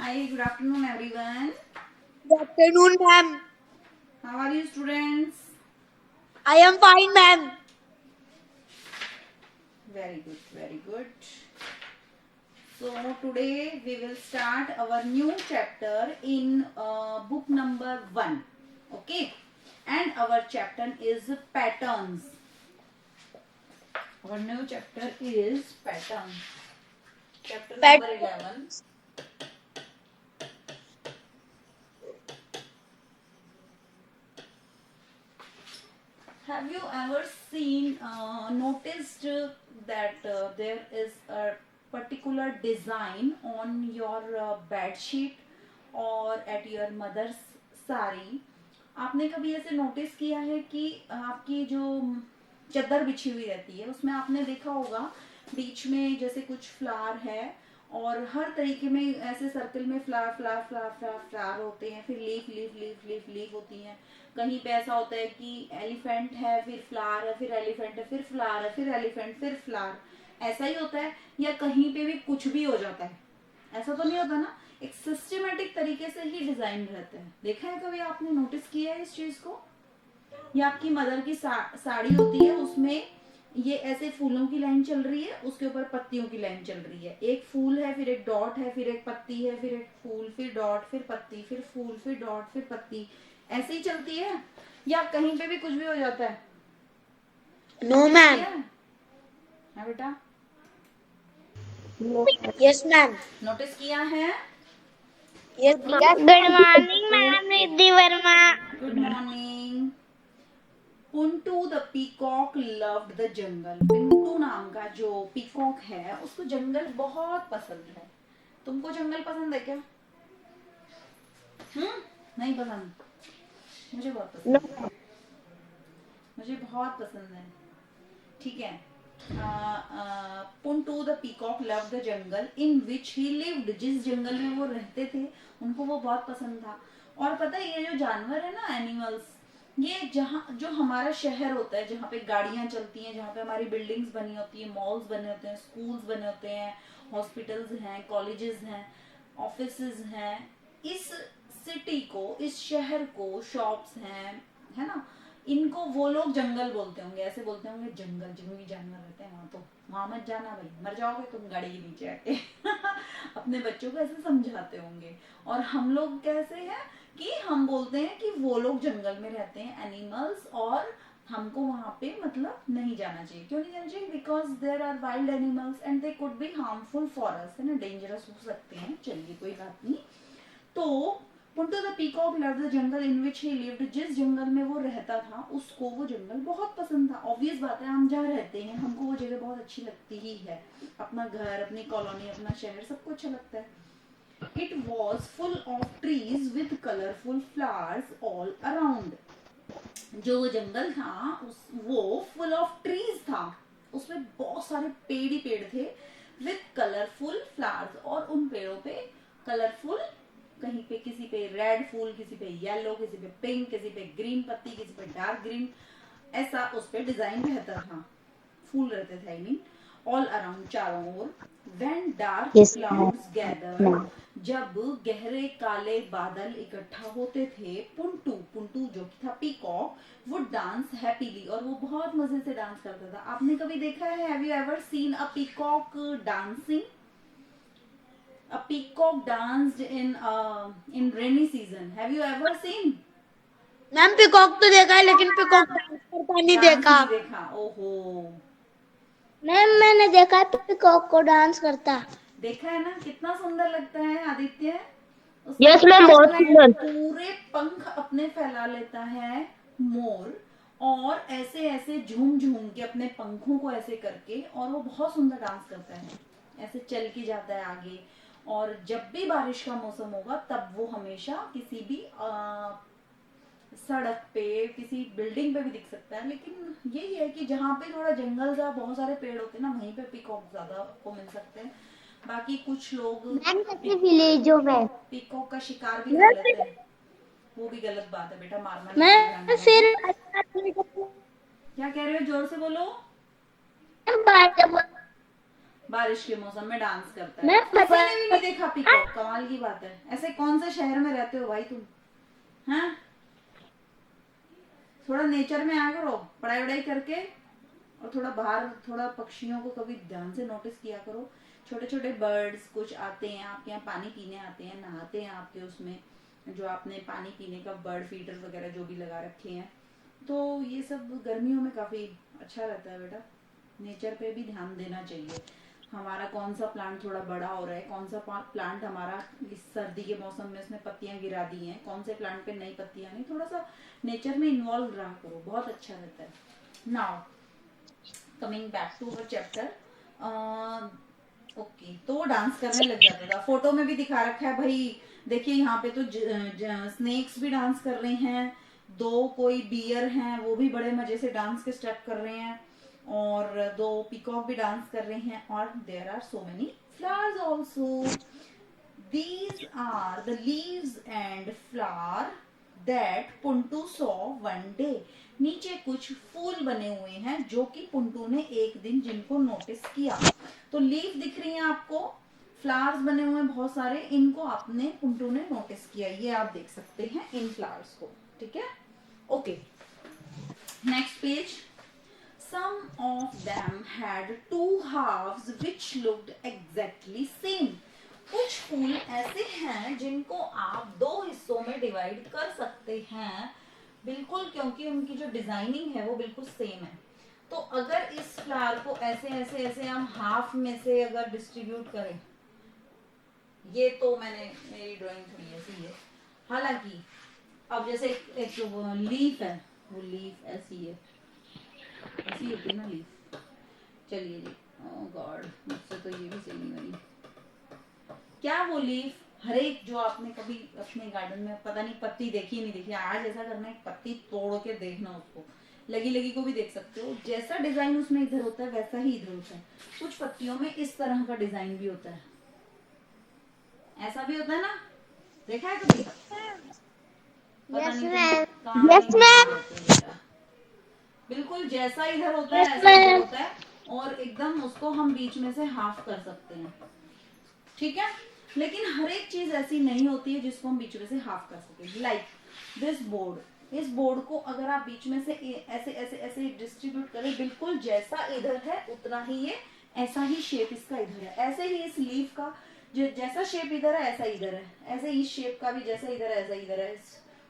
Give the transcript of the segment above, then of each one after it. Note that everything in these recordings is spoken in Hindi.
Hi, good afternoon, everyone. Good afternoon, ma'am. How are you, students? I am fine, ma'am. Very good, very good. So, today we will start our new chapter in book number 1. Okay, and our chapter is patterns. Our new chapter is pattern. Chapter Pet. number 11. Have you ever noticed that there is a particular design on your bed sheet or at your mother's sari? आपने कभी ऐसे नोटिस किया है कि आपकी जो चादर बिछी हुई रहती है उसमें आपने देखा होगा बीच में जैसे कुछ फ्लावर है और हर तरीके में ऐसे सर्कल में flower flower flower flower flower होते हैं, फिर leaf leaf leaf leaf leaf होती हैं। कहीं पे ऐसा होता है कि एलिफेंट है, फिर फ्लावर है, फिर एलिफेंट है, फिर फ्लावर है, फिर एलिफेंट, फिर फ्लावर। ऐसा ही होता है या कहीं पे भी कुछ भी हो जाता है? ऐसा तो नहीं होता ना, एक सिस्टमेटिक तरीके से ही डिजाइन रहते हैं। देखा है कभी आपने, नोटिस किया है इस चीज को? या आपकी मदर की साड़ी होती है, उसमें ये ऐसे फूलों की लाइन चल रही है, उसके ऊपर पत्तियों की लाइन चल रही है। एक फूल है, फिर एक डॉट है, फिर एक पत्ती है, फिर एक फूल, फिर डॉट, फिर पत्ती, फिर फूल, फिर डॉट, फिर पत्ती। ऐसे ही चलती है या कहीं पे भी कुछ भी हो जाता है? No, notice ma'am. किया है बेटा? Yes, ma'am. नोटिस किया है? Yes, ma'am. Good morning, ma'am Riddhi Verma. Good morning. Puntu the peacock loved the jungle. Pintu नाम का जो पीकॉक है उसको जंगल बहुत पसंद है। तुमको जंगल पसंद है क्या? नहीं पसंद? मुझे बहुत पसंद है, मुझे बहुत पसंद है। ठीक है। Puntu the peacock love the jungle in which he lived. जिस जंगल में वो रहते थे उनको वो बहुत पसंद था। और पता है ये जो जानवर है ना, एनिमल्स, ये जहाँ जो हमारा शहर होता है, जहाँ पे गाड़ियां चलती हैं, जहाँ पे हमारी बिल्डिंग्स बनी होती है, मॉल्स बने होते हैं, स्कूल्स बने होते हैं, हॉस्पिटल्स हैं, कॉलेजेस हैं, ऑफिसेज हैं, इस सिटी को, इस शहर को, शॉप्स हैं, है ना, इनको वो लोग जंगल बोलते होंगे। ऐसे बोलते होंगे जंगल, जंगली जानवर रहते हैं वहां, तो वहां मत जाना भाई, मर जाओगे तुम गाड़ी के नीचे आके। अपने बच्चों को ऐसे समझाते होंगे। और हम लोग कैसे हैं कि हम बोलते हैं कि वो लोग जंगल में रहते हैं, एनिमल्स, और हमको वहां पे मतलब नहीं जाना चाहिए। क्यों नहीं जाना चाहिए? Because there are wild animals and they could be harmful for us, है ना, डेंजरस हो सकते हैं। चलिए कोई बात नहीं। तो Puntu the peacock loved the jungle in which he lived. जिस जंगल में वो रहता था उसको वो जंगल बहुत पसंद था। ऑब्वियस बात है, हम जहाँ रहते हैं हमको वो जगह बहुत अच्छी लगती ही है। अपना घर, अपनी कॉलोनी, अपना शहर, सबको अच्छा लगता है। It was full of trees with colourful flowers all around. जो वो जंगल था वो फुल ऑफ ट्रीज था, उसमें बहुत सारे पेड़ ही पेड़ थे, विद कलरफुल फ्लावर्स, और उन पेड़ों पे कलरफुल, कहीं पे किसी पे रेड फूल, किसी पे येलो, किसी पे पिंक, किसी पे ग्रीन पत्ती, किसी पे डार्क ग्रीन, ऐसा उस पे डिजाइन रहता था, फूल रहते थे, आई मीन ऑल अराउंड, चारों ओर। When dark Yes, clouds gathered, ma'am. जब गहरे काले बादल इकट्ठा होते थे, पुंटू, पुंटू जो था पीकॉक, वो डांस हैप्पीली, और वो बहुत मजे से डांस करता था। आपने कभी देखा है? Have you ever seen a peacock dancing? A peacock danced in rainy season. Have you ever seen? Ma'am peacock तो देखा है लेकिन पिकॉक डांस करता नहीं डांस देखा। नहीं देखा? ओहो। मैम मैंने देखा है पीकॉक को डांस करता। देखा है ना, कितना सुंदर लगता है आदित्य। उसके यस मैम, बहुत सुंदर। पूरे पंख अपने फैला लेता है मोर, और ऐसे ऐसे झूम झूम के अपने पंखों को ऐसे करके, और वो बहुत सुंदर डांस करता है, ऐसे चल के जाता है आगे। और जब भी बारिश का मौसम होगा तब वो हमेशा किसी भी सड़क पे, किसी बिल्डिंग पे भी दिख सकता है। लेकिन यही है कि जहाँ पे थोड़ा जंगल या बहुत सारे पेड़ होते हैं ना, वहीं पे पीकॉक ज्यादा आपको मिल सकते हैं। बाकी कुछ लोग मैम कैसे विलेजों में। पीकॉक का शिकार भी कर लेते हैं, वो भी गलत बात है बेटा, मारना नहीं चाहिए मैं जानवरों फिर को। क्या कह रहे हो? जोर से बोलो। बारिश के मौसम में डांस करता है। मैं किसी ने भी नहीं देखा पीकॉक, कमाल की बात है। ऐसे कौन से शहर में रहते हो भाई तुम, हाँ? थोड़ा नेचर में आ करो, पढ़ाई वढ़ाई करके, और थोड़ा बाहर, थोड़ा पक्षियों को कभी ध्यान से नोटिस किया करो। छोटे छोटे बर्ड्स कुछ आते हैं आपके यहाँ, पानी पीने आते हैं, नहाते हैं आपके उसमें, जो आपने पानी पीने का बर्ड फीडर वगैरह जो भी लगा रखे हैं। तो ये सब गर्मियों में काफी अच्छा रहता है बेटा। नेचर पे भी ध्यान देना चाहिए। हमारा कौन सा प्लांट थोड़ा बड़ा हो रहा है, कौन सा प्लांट हमारा इस सर्दी के मौसम में उसने पत्तियां गिरा दी हैं, कौन से प्लांट पे नई पत्तियां नहीं, थोड़ा सा नेचर में इन्वॉल्व रहा करो, बहुत अच्छा रहता है। Now coming back to our chapter. Okay, तो वो डांस करने लग जाता था। फोटो में भी दिखा रखा है भाई, देखिए यहाँ पे तो स्नेक्स भी डांस कर रहे हैं, दो कोई बियर हैं वो भी बड़े मजे से डांस के स्टेप कर रहे हैं, और दो पीकॉक भी डांस कर रहे हैं, और there are so many flowers also. These are the leaves and flower that Puntu saw one day. नीचे कुछ फूल बने हुए हैं जो कि पुंटू ने एक दिन जिनको नोटिस किया। तो लीव दिख रही हैं आपको, फ्लावर्स बने हुए हैं बहुत सारे, इनको आपने पुंटू ने नोटिस किया, ये आप देख सकते हैं इन फ्लावर्स को, ठीक है? Okay, next page. Some of them had two halves which looked exactly same. कुछ फूल ऐसे हैं जिनको आप दो हिस्सों में डिवाइड कर सकते हैं, बिल्कुल, क्योंकि उनकी जो डिजाइनिंग है वो बिल्कुल सेम है। तो अगर इस फ्लावर को ऐसे ऐसे ऐसे हम हाफ में से अगर डिस्ट्रीब्यूट करें, ये तो मेरी ड्राइंग थोड़ी ऐसी है, हालांकि अब जैसे एक लीफ है, वो लीफ ऐसी है, ऐसी होती है ना लीफ। चलिए जी, ओह गॉड, मुझसे तो ये भी सही नहीं बनी। क्या वो लीफ, हर एक जो आपने कभी अपने गार्डन में पता नहीं पत्ती देखी नहीं देखी, आज ऐसा करना है पत्ती तोड़ के देखना उसको, लगी लगी को भी देख सकते हो। जैसा डिजाइन उसमें इधर होता है वैसा ही इधर होता है। कुछ पत्तियों में इस तरह का डिजाइन भी होता है, ऐसा भी होता है ना, देखा है कभी? पता Yes, नहीं ma'am. कहाँ Yes, नहीं ma'am. होते बेटा। बिल्कुल जैसा इधर होता है Yes, ऐसा इधर ma'am. होता है, और एकदम उसको हम बीच में से हाफ कर सकते हैं, ठीक है? लेकिन हर एक चीज ऐसी नहीं होती है जिसको हम बीच में से हाफ कर सके। लाइक दिस बोर्ड, इस बोर्ड को अगर आप बीच में से ऐसे ऐसे ऐसे डिस्ट्रीब्यूट करें, बिल्कुल जैसा इधर है उतना ही ये, ऐसा ही शेप इसका इधर है। ऐसे ही इस लीफ का जैसा शेप इधर है ऐसा इधर है, ऐसे इस शेप का भी जैसा इधर है ऐसा इधर है।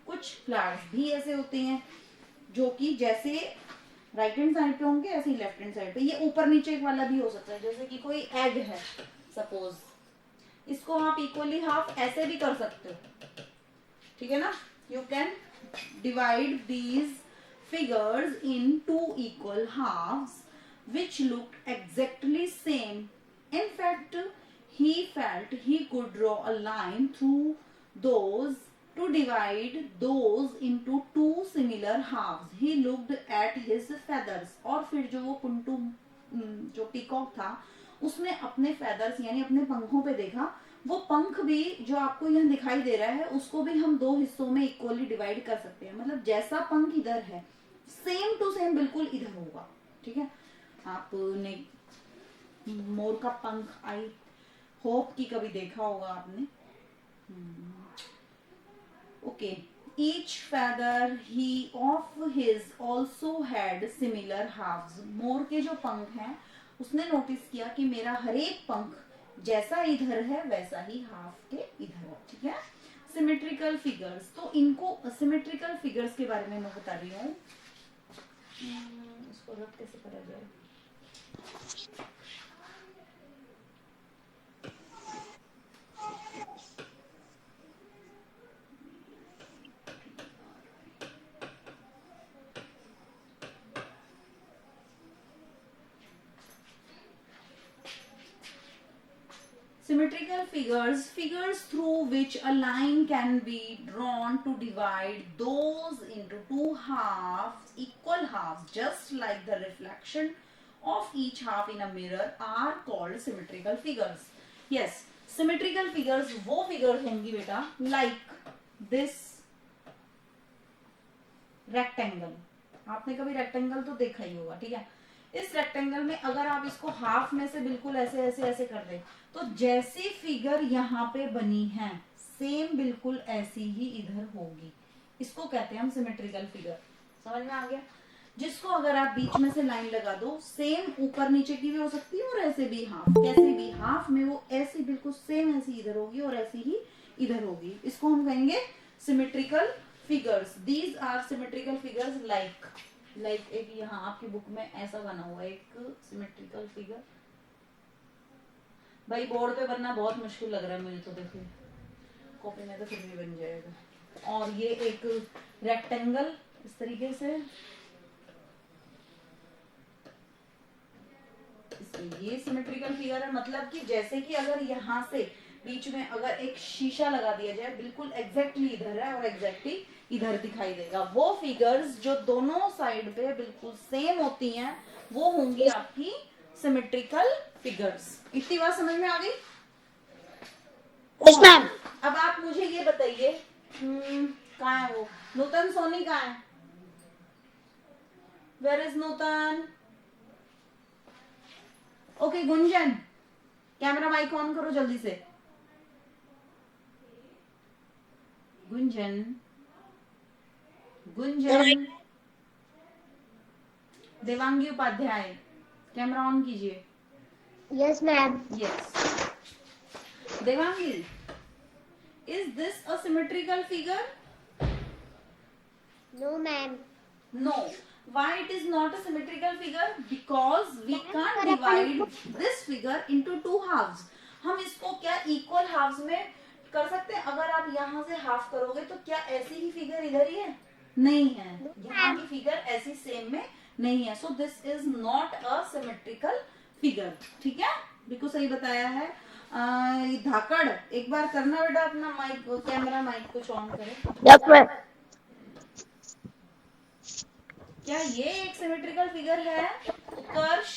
कुछ फ्लावर्स भी ऐसे होते हैं जो कि जैसे राइट हैंड साइड पे होंगे ऐसे ही लेफ्ट हैंड साइड पे, ये ऊपर नीचे वाला भी हो सकता है। जैसे कि कोई एग है सपोज, इसको आप इक्वली हाफ ऐसे भी कर सकते हो, ठीक है ना? You can divide these figures in two equal halves which looked exactly same. In fact, he felt he could draw a line through those to divide those into two similar halves. He looked at his feathers. और फिर जो वो पुंटू जो पीकॉक था उसने अपने फेदर्स यानी अपने पंखों पे देखा। वो पंख भी जो आपको यहाँ दिखाई दे रहा है उसको भी हम दो हिस्सों में इक्वली डिवाइड कर सकते हैं। मतलब जैसा पंख इधर है सेम टू सेम बिल्कुल इधर होगा, ठीक है? आपने मोर का पंख आई होप की कभी देखा होगा आपने। Okay, each feather he of his also had similar halves. मोर के जो पंख हैं उसने नोटिस किया कि मेरा हर एक पंख जैसा इधर है वैसा ही हाफ के इधर है, ठीक है? सिमेट्रिकल फिगर्स, तो इनको सिमेट्रिकल फिगर्स के बारे में मैं बता रही हूँ। इसको रब कैसे करा जाए? Symmetrical figures, figures through which a line can be drawn to divide those into two halves, equal halves, just like the reflection of each half in a mirror, are called symmetrical figures. Yes, symmetrical figures वो figures होंगी बेटा like this rectangle. आपने कभी rectangle तो देखा ही होगा, ठीक है? इस रेक्टेंगल में अगर आप इसको हाफ में से बिल्कुल ऐसे ऐसे ऐसे कर दें तो जैसी फिगर यहाँ पे बनी है सेम बिल्कुल ऐसी ही इधर होगी। इसको कहते हैं हम सिमेट्रिकल फिगर। समझ में आ गया? जिसको अगर आप बीच में से लाइन लगा दो सेम ऊपर नीचे की भी हो सकती है और ऐसे भी हाफ, कैसे भी हाफ में वो ऐसी बिल्कुल सेम ऐसी इधर होगी और ऐसी ही इधर होगी। इसको हम कहेंगे symmetrical figures. These are symmetrical figures like एक यहाँ आपकी बुक में ऐसा बना हुआ है एक सिमेट्रिकल फिगर। भाई बोर्ड पे बनना बहुत मुश्किल लग रहा है मुझे तो, देखिए कॉपी में तो फिर भी बन जाएगा। और ये एक रेक्टेंगल इस तरीके से, ये सिमेट्रिकल फिगर है। मतलब कि जैसे कि अगर यहाँ से बीच में अगर एक शीशा लगा दिया जाए बिल्कुल एग्जैक्टली इधर है और एग्जैक्टली इधर दिखाई देगा। वो फिगर्स जो दोनों साइड पे बिल्कुल सेम होती हैं वो होंगी आपकी सिमेट्रिकल फिगर्स। इतनी बात समझ में आ गई? Yes ma'am. अब आप मुझे ये बताइए, कहाँ है वो नूतन सोनी? कहाँ है? Where is Nutan? Okay Gunjan, camera mic on करो जल्दी से। गुंजन, गुंजन, देवांगी उपाध्याय, कैमरा ऑन कीजिए। Yes ma'am. Yes Devangi, is this a symmetrical figure? No ma'am. No. Why it is not a symmetrical figure? Because we can't divide this figure into two halves. हम इसको क्या इक्वल हाफ्स में कर सकते हैं? अगर आप यहाँ से हाफ करोगे तो क्या ऐसी ही फिगर इधर ही है? नहीं है। यहाँ की फिगर ऐसी सेम में नहीं है। So this is not a symmetrical figure. ठीक है? बिल्कुल सही बताया है। धाकड़ एक बार करना बेटा, अपना माइक कैमरा माइक कुछ ऑन करे। Yes ma'am. क्या ये एक सिमेट्रिकल फिगर है उत्कर्ष?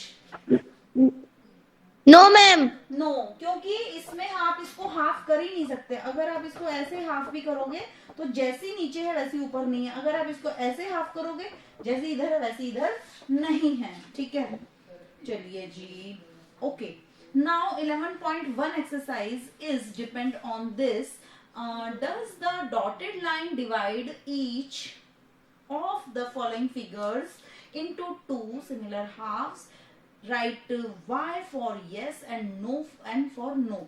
No ma'am. नो, क्योंकि इसमें आप इसको हाफ कर ही नहीं सकते। अगर आप इसको ऐसे हाफ भी करोगे तो जैसी नीचे है वैसी ऊपर नहीं है। अगर आप इसको ऐसे हाफ करोगे जैसे इधर है वैसे इधर नहीं है। ठीक है, चलिए जी। Okay, now 11.1 exercise is depend on this. Does the dotted line divide each of the following figures into two similar halves? Write y for yes and no and for no.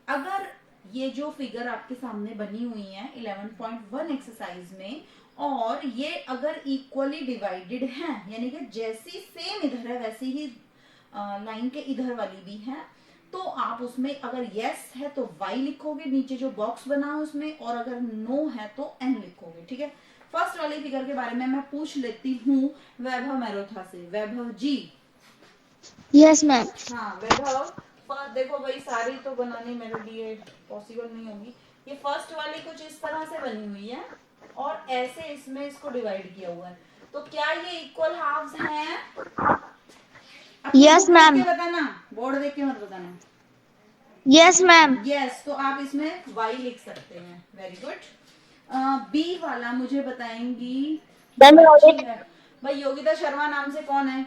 अगर ये जो फिगर आपके सामने बनी हुई है 11.1 एक्सरसाइज में और ये अगर इक्वली डिवाइडेड हैं, यानी कि जैसी सेम इधर है वैसी ही लाइन के इधर वाली भी है, तो आप उसमें अगर यस है तो y लिखोगे नीचे जो बॉक्स बना है उसमें, और अगर नो है तो n लिखोगे। ठीक है, फर्स्ट वाली फिगर के बारे में मैं पूछ लेती हूँ वैभव मेरोथा से। वैभव जी। Yes ma'am. हाँ वैभव, फर्स्ट देखो भाई, सारी तो बनानी मेरे लिए पॉसिबल नहीं होगी। ये फर्स्ट वाली कुछ इस तरह से बनी हुई है और ऐसे इसमें इसको डिवाइड किया हुआ है, तो क्या ये इक्वल हाफ्स हैं? Yes ma'am. बताना, बोर्ड देख के मत बताना। Yes ma'am. यस, तो आप इसमें y लिख सकते हैं। Very good. बी वाला मुझे बताएंगी भाई, योगिता शर्मा नाम से कौन है?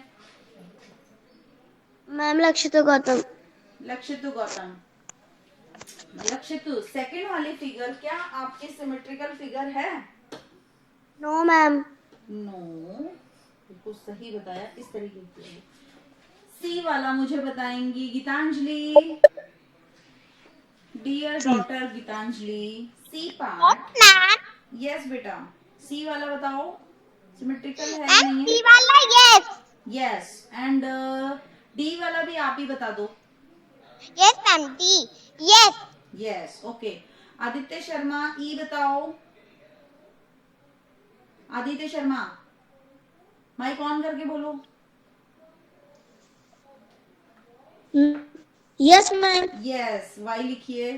मैम लक्षित गौतम। लक्षित गौतम। लक्षित, सेकंड वाली फिगर क्या आपकी सिमेट्रिकल फिगर है? No ma'am. नो, बिल्कुल सही बताया, इस तरीके की। सी वाला मुझे बताएंगी Gitanjali. Dear daughter Gitanjali, C part. Yes बेटा, सी वाला बताओ, सिमेट्रिकल है नहीं? सी वाला यस। यस, एंड डी वाला भी आप ही बता दो। Yes ma'am, D yes. Yes, okay. Aditya Sharma, E बताओ। आदित्य शर्मा, माइक ऑन करके बोलो। Yes ma'am. यस, वाई लिखिए।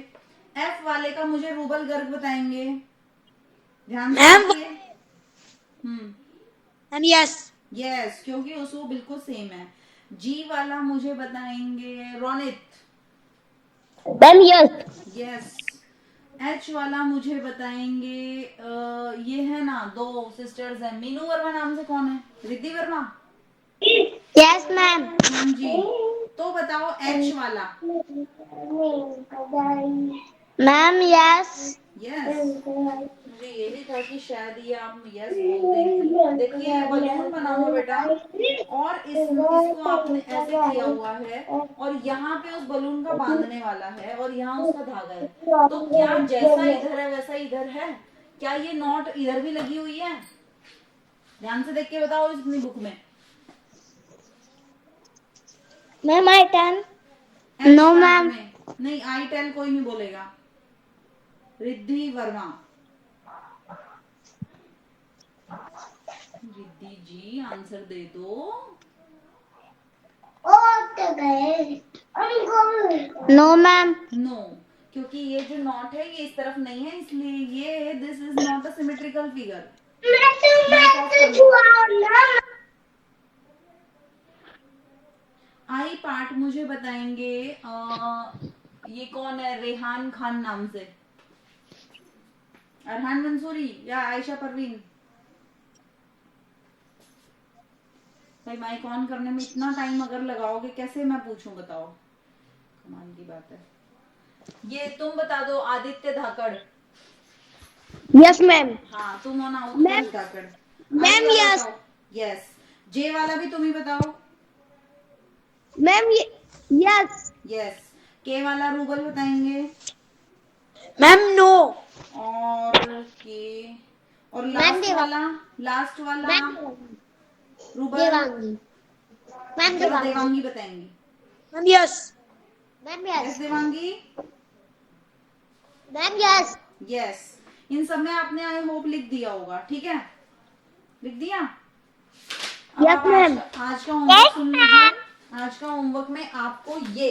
एफ वाले का मुझे रूबल गर्ग बताएंगे, ध्यान से लिखिए। Ma'am yes. यस, क्योंकि उसको बिल्कुल सेम है। जी वाला मुझे बताएंगे Ronit. Ma'am yes. Yes, H वाला मुझे बताएंगे ये है ना, दो सिस्टर्स हैं, मीनू वर्मा नाम से कौन है? रिद्धि वर्मा। Yes ma'am. हाँ जी, तो बताओ एच वाला। Ma'am yes. यस, मुझे यही था कि शायद ये आप यस बोल देंगी। देखिए ये बलून बना हुआ बेटा, और इसको आपने ऐसे किया हुआ है, और यहाँ पे उस बलून का बांधने वाला है, और यहाँ उसका धागा है। तो क्या जैसा इधर है वैसा इधर है? क्या ये नॉट इधर भी लगी हुई है? ध्यान से देख के बताओ अपनी बुक में। Ma'am I turn. H no part ma'am. में नहीं, आई टेल कोई नहीं बोलेगा। रिद्धि वर्मा, रिद्धि जी आंसर दे दो। No ma'am. नो, क्योंकि ये जो नॉट है ये इस तरफ नहीं है, इसलिए ये this is not a symmetrical figure. I part मुझे बताएंगे ये कौन है रेहान खान नाम से? अरहान मंसूरी या आयशा परवीन? भाई माइक ऑन करने में इतना टाइम अगर लगाओगे कैसे मैं पूछूं, बताओ। कमाल की बात है। ये तुम बता दो, आदित्य धाकड़। Yes ma'am. हाँ तुम हो ना, ma'am. Utkarsh Dhakad. Ma'am yes. Yes. J वाला भी तुम ही बताओ। Ma'am yes. यस। के वाला रूबल बताएंगे। Ma'am no. और के, और लास्ट वाला रूबल। देवांगी। मैम चलो देवांगी बताएंगी। Ma'am yes. Ma'am yes yes. Devangi. Ma'am yes. Yes, इन सब में आपने आई होप लिख दिया होगा, ठीक है? लिख दिया? अब Yes, आप ma'am. आज का होमवर्क सुन लीजिए। आज का होमवर्क में आपको ये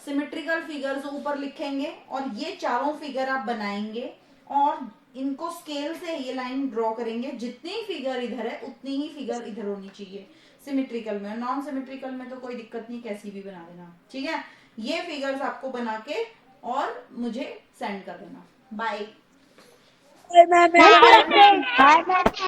सिमेट्रिकल फिगर्स ऊपर लिखेंगे, और ये चारों फिगर आप बनाएंगे, और इनको स्केल से ये लाइन ड्रॉ करेंगे। जितनी फिगर इधर है उतनी ही फिगर इधर होनी चाहिए सिमेट्रिकल में, और नॉन सिमेट्रिकल में तो कोई दिक्कत नहीं, कैसी भी बना देना, ठीक है? ये फिगर्स आपको बना के और मुझे सेंड कर देना। बाय। मैम। बाय।